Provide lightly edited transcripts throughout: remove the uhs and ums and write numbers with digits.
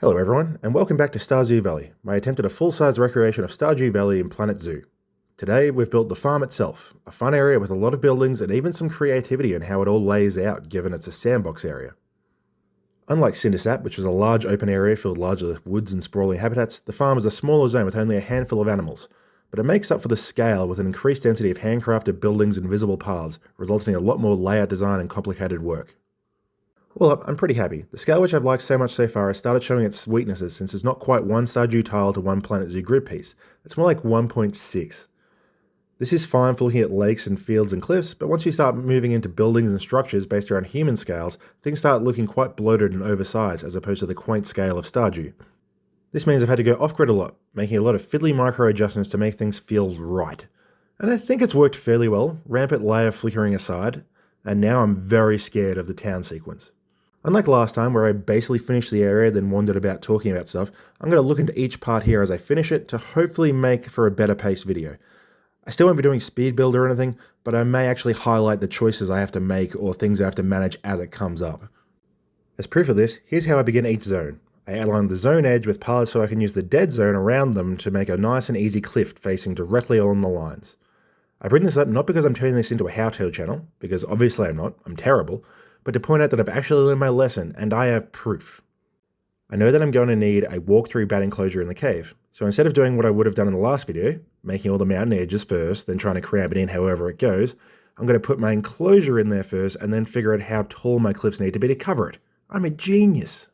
Hello everyone, and welcome back to Stardew Valley, my attempt at a full-size recreation of Stardew Valley in Planet Zoo. Today we've built the farm itself, a fun area with a lot of buildings and even some creativity in how it all lays out given it's a sandbox area. Unlike Cindersap, which was a large open area filled largely with woods and sprawling habitats, the farm is a smaller zone with only a handful of animals, but it makes up for the scale with an increased density of handcrafted buildings and visible paths, resulting in a lot more layout design and complicated work. Well, I'm pretty happy. The scale which I've liked so much so far has started showing its weaknesses since it's not quite one Stardew tile to one Planet Zoo grid piece. It's more like 1.6. This is fine for looking at lakes and fields and cliffs, but once you start moving into buildings and structures based around human scales, things start looking quite bloated and oversized as opposed to the quaint scale of Stardew. This means I've had to go off-grid a lot, making a lot of fiddly micro adjustments to make things feel right. And I think it's worked fairly well, rampant layer flickering aside, and now I'm very scared of the town sequence. Unlike last time, where I basically finished the area then wandered about talking about stuff, I'm going to look into each part here as I finish it to hopefully make for a better paced video. I still won't be doing speed build or anything, but I may actually highlight the choices I have to make or things I have to manage as it comes up. As proof of this, here's how I begin each zone. I outline the zone edge with paths so I can use the dead zone around them to make a nice and easy cliff facing directly along the lines. I bring this up not because I'm turning this into a how-to channel, because obviously I'm not, I'm terrible, but to point out that I've actually learned my lesson, and I have proof. I know that I'm going to need a walk-through bat enclosure in the cave, so instead of doing what I would have done in the last video, making all the mountain edges first, then trying to cram it in however it goes, I'm going to put my enclosure in there first, and then figure out how tall my cliffs need to be to cover it. I'm a genius!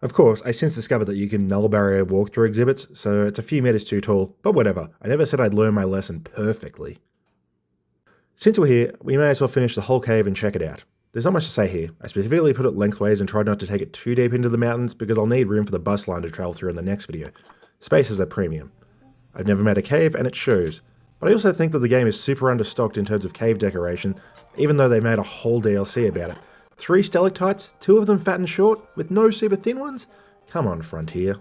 Of course, I since discovered that you can null barrier walkthrough exhibits, so it's a few meters too tall, but whatever, I never said I'd learn my lesson perfectly. Since we're here, we may as well finish the whole cave and check it out. There's not much to say here. I specifically put it lengthways and tried not to take it too deep into the mountains because I'll need room for the bus line to travel through in the next video. Space is a premium. I've never made a cave and it shows, but I also think that the game is super understocked in terms of cave decoration, even though they made a whole DLC about it. 3 stalactites, 2 of them fat and short, with no super thin ones? Come on, Frontier.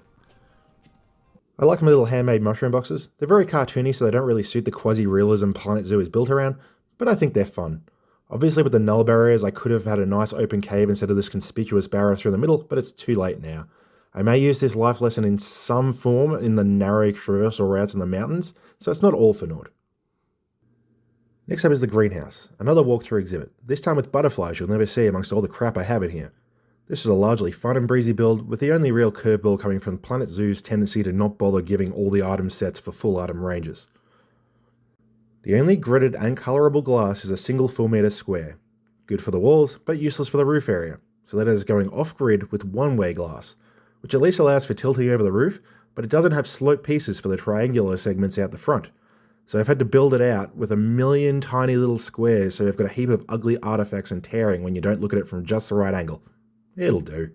I like my little handmade mushroom boxes. They're very cartoony, so they don't really suit the quasi-realism Planet Zoo is built around, but I think they're fun. Obviously with the null barriers I could have had a nice open cave instead of this conspicuous barrier through the middle, but it's too late now. I may use this life lesson in some form in the narrow traversal routes in the mountains, so it's not all for naught. Next up is the greenhouse, another walkthrough exhibit, this time with butterflies you'll never see amongst all the crap I have in here. This is a largely fun and breezy build, with the only real curveball coming from Planet Zoo's tendency to not bother giving all the item sets for full item ranges. The only gridded and colourable glass is a single 4 meter square. Good for the walls, but useless for the roof area, so that is going off-grid with one-way glass, which at least allows for tilting over the roof, but it doesn't have slope pieces for the triangular segments out the front. So I've had to build it out with a million tiny little squares so you've got a heap of ugly artifacts and tearing when you don't look at it from just the right angle. It'll do.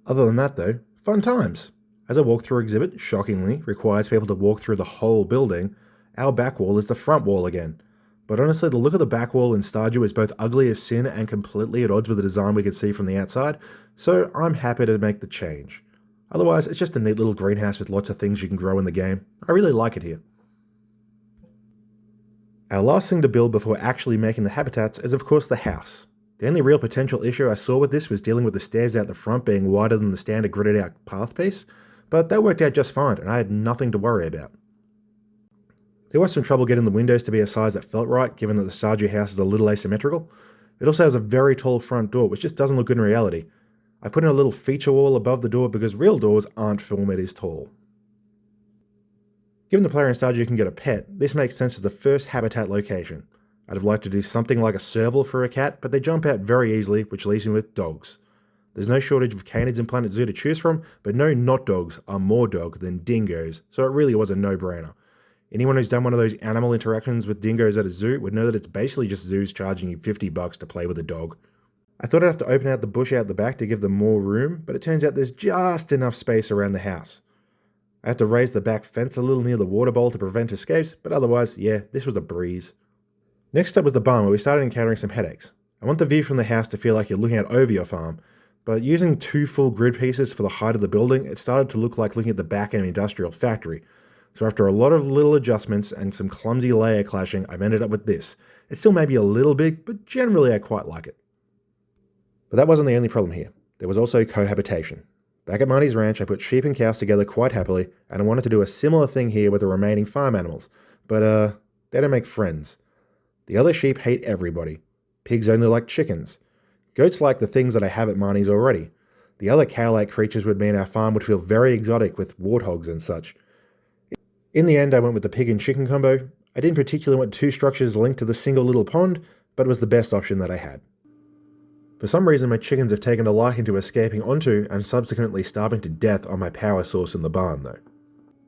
Other than that though, fun times. As a walkthrough exhibit, shockingly, requires people to walk through the whole building, our back wall is the front wall again. But honestly, the look of the back wall in Stardew is both ugly as sin and completely at odds with the design we could see from the outside, so I'm happy to make the change. Otherwise, it's just a neat little greenhouse with lots of things you can grow in the game. I really like it here. Our last thing to build before actually making the habitats is of course the house. The only real potential issue I saw with this was dealing with the stairs out the front being wider than the standard gridded out path piece, but that worked out just fine and I had nothing to worry about. There was some trouble getting the windows to be a size that felt right, given that the Stardew house is a little asymmetrical. It also has a very tall front door, which just doesn't look good in reality. I put in a little feature wall above the door because real doors aren't 4 meters tall. Given the player in Stardew can get a pet, this makes sense as the first habitat location. I'd have liked to do something like a serval for a cat, but they jump out very easily, which leaves me with dogs. There's no shortage of canids in Planet Zoo to choose from, but no not dogs are more dog than dingoes, so it really was a no-brainer. Anyone who's done one of those animal interactions with dingoes at a zoo would know that it's basically just zoos charging you $50 to play with a dog. I thought I'd have to open out the bush out the back to give them more room, but it turns out there's just enough space around the house. I had to raise the back fence a little near the water bowl to prevent escapes, but otherwise, yeah, this was a breeze. Next up was the barn where we started encountering some headaches. I want the view from the house to feel like you're looking out over your farm, but using 2 full grid pieces for the height of the building, it started to look like looking at the back of an industrial factory. So after a lot of little adjustments and some clumsy layer clashing, I've ended up with this. It still may be a little big, but generally I quite like it. But that wasn't the only problem here. There was also cohabitation. Back at Marnie's ranch, I put sheep and cows together quite happily, and I wanted to do a similar thing here with the remaining farm animals, but they don't make friends. The other sheep hate everybody. Pigs only like chickens. Goats like the things that I have at Marnie's already. The other cow-like creatures would mean our farm would feel very exotic with warthogs and such. In the end, I went with the pig and chicken combo. I didn't particularly want two structures linked to the single little pond, but it was the best option that I had. For some reason, my chickens have taken a liking to escaping onto and subsequently starving to death on my power source in the barn, though.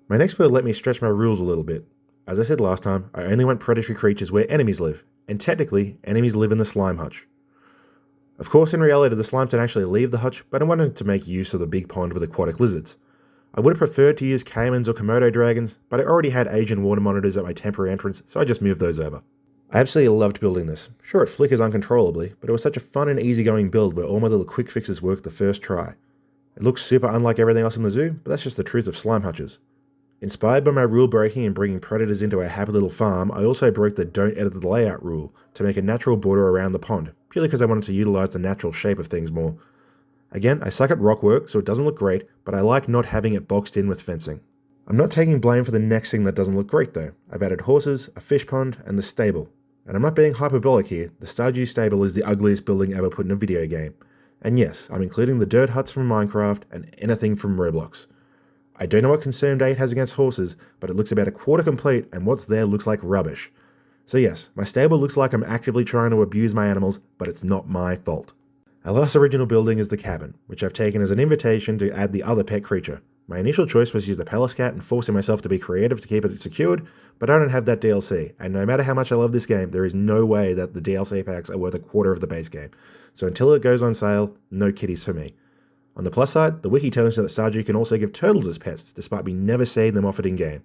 My next build let me stretch my rules a little bit. As I said last time, I only want predatory creatures where enemies live, and technically, enemies live in the slime hutch. Of course, in reality, the slimes don't actually leave the hutch, but I wanted to make use of the big pond with aquatic lizards. I would have preferred to use caimans or Komodo dragons, but I already had Asian water monitors at my temporary entrance, so I just moved those over. I absolutely loved building this. Sure, it flickers uncontrollably, but it was such a fun and easygoing build where all my little quick fixes worked the first try. It looks super unlike everything else in the zoo, but that's just the truth of slime hutches. Inspired by my rule breaking and bringing predators into our happy little farm, I also broke the don't edit the layout rule to make a natural border around the pond, purely because I wanted to utilize the natural shape of things more. Again, I suck at rock work, so it doesn't look great, but I like not having it boxed in with fencing. I'm not taking blame for the next thing that doesn't look great though. I've added horses, a fish pond, and the stable. And I'm not being hyperbolic here, the Stardew stable is the ugliest building ever put in a video game. And yes, I'm including the dirt huts from Minecraft and anything from Roblox. I don't know what Concerned 8 has against horses, but it looks about a quarter complete and what's there looks like rubbish. So yes, my stable looks like I'm actively trying to abuse my animals, but it's not my fault. Our last original building is the cabin, which I've taken as an invitation to add the other pet creature. My initial choice was to use the Palace Cat and forcing myself to be creative to keep it secured, but I don't have that DLC, and no matter how much I love this game, there is no way that the DLC packs are worth a quarter of the base game. So until it goes on sale, no kitties for me. On the plus side, the wiki tells us that Starzoo can also give turtles as pets, despite me never seeing them offered in-game.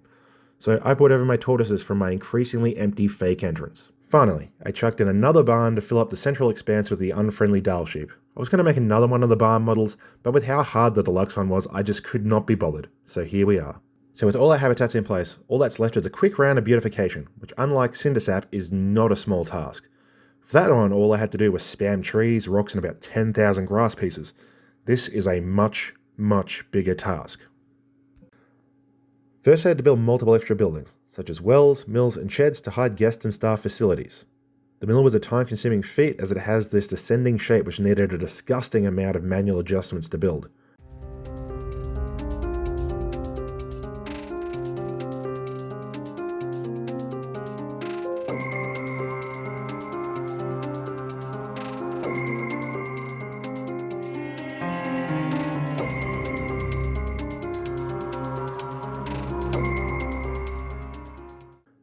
So I brought over my tortoises from my increasingly empty fake entrance. Finally, I chucked in another barn to fill up the central expanse with the unfriendly Dal sheep. I was going to make another one of the barn models, but with how hard the deluxe one was, I just could not be bothered. So here we are. So with all our habitats in place, all that's left is a quick round of beautification, which unlike Cindersap is not a small task. For that one, all I had to do was spam trees, rocks, and about 10,000 grass pieces. This is a much, much bigger task. First I had to build multiple extra buildings, such as wells, mills, and sheds to hide guest and staff facilities. The mill was a time-consuming feat as it has this descending shape which needed a disgusting amount of manual adjustments to build.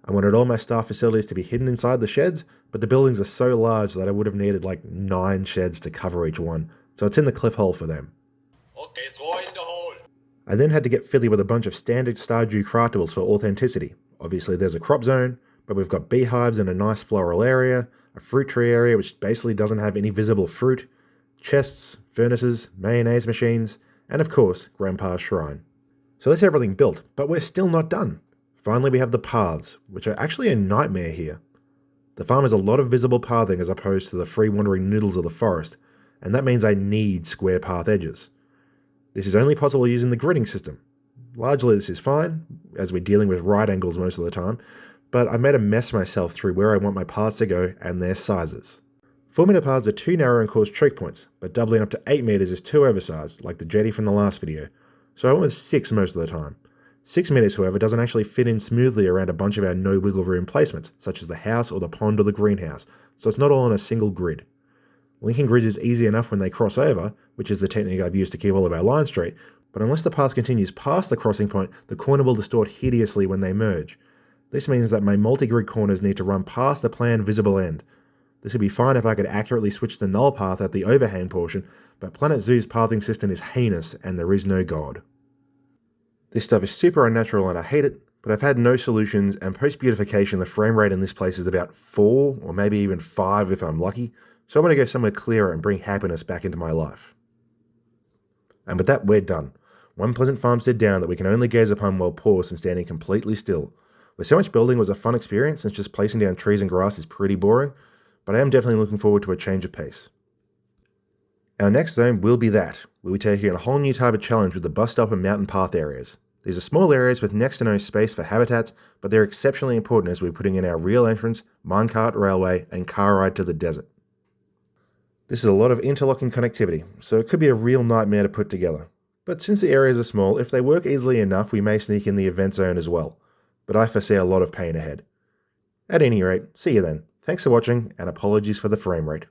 I wanted all my staff facilities to be hidden inside the sheds, but the buildings are so large that I would have needed like 9 sheds to cover each one, so it's in the cliff hole for them. Okay, throw in the hole. I then had to get fiddly with a bunch of standard Stardew craftables for authenticity. Obviously there's a crop zone, but we've got beehives in a nice floral area, a fruit tree area which basically doesn't have any visible fruit, chests, furnaces, mayonnaise machines, and of course, Grandpa's shrine. So that's everything built, but we're still not done. Finally, we have the paths, which are actually a nightmare here. The farm has a lot of visible pathing as opposed to the free wandering noodles of the forest, and that means I need square path edges. This is only possible using the gridding system. Largely this is fine, as we're dealing with right angles most of the time, but I've made a mess myself through where I want my paths to go and their sizes. 4-meter paths are too narrow and cause choke points, but doubling up to 8 meters is too oversized, like the jetty from the last video, so I went with 6 most of the time. 6 meters, however, doesn't actually fit in smoothly around a bunch of our no wiggle room placements, such as the house or the pond or the greenhouse, so it's not all on a single grid. Linking grids is easy enough when they cross over, which is the technique I've used to keep all of our lines straight, but unless the path continues past the crossing point, the corner will distort hideously when they merge. This means that my multi-grid corners need to run past the planned visible end. This would be fine if I could accurately switch the null path at the overhang portion, but Planet Zoo's pathing system is heinous and there is no god. This stuff is super unnatural and I hate it, but I've had no solutions, and post-beautification the frame rate in this place is about 4 or maybe even 5 if I'm lucky, so I'm going to go somewhere clearer and bring happiness back into my life. And with that, we're done. One pleasant farmstead down that we can only gaze upon while paused and standing completely still. With so much building, it was a fun experience since just placing down trees and grass is pretty boring, but I am definitely looking forward to a change of pace. Our next zone will be that. We'll be taking on a whole new type of challenge with the bus stop and mountain path areas. These are small areas with next to no space for habitats, but they're exceptionally important as we're putting in our real entrance, minecart railway, and car ride to the desert. This is a lot of interlocking connectivity, so it could be a real nightmare to put together. But since the areas are small, if they work easily enough, we may sneak in the event zone as well. But I foresee a lot of pain ahead. At any rate, see you then. Thanks for watching, and apologies for the frame rate.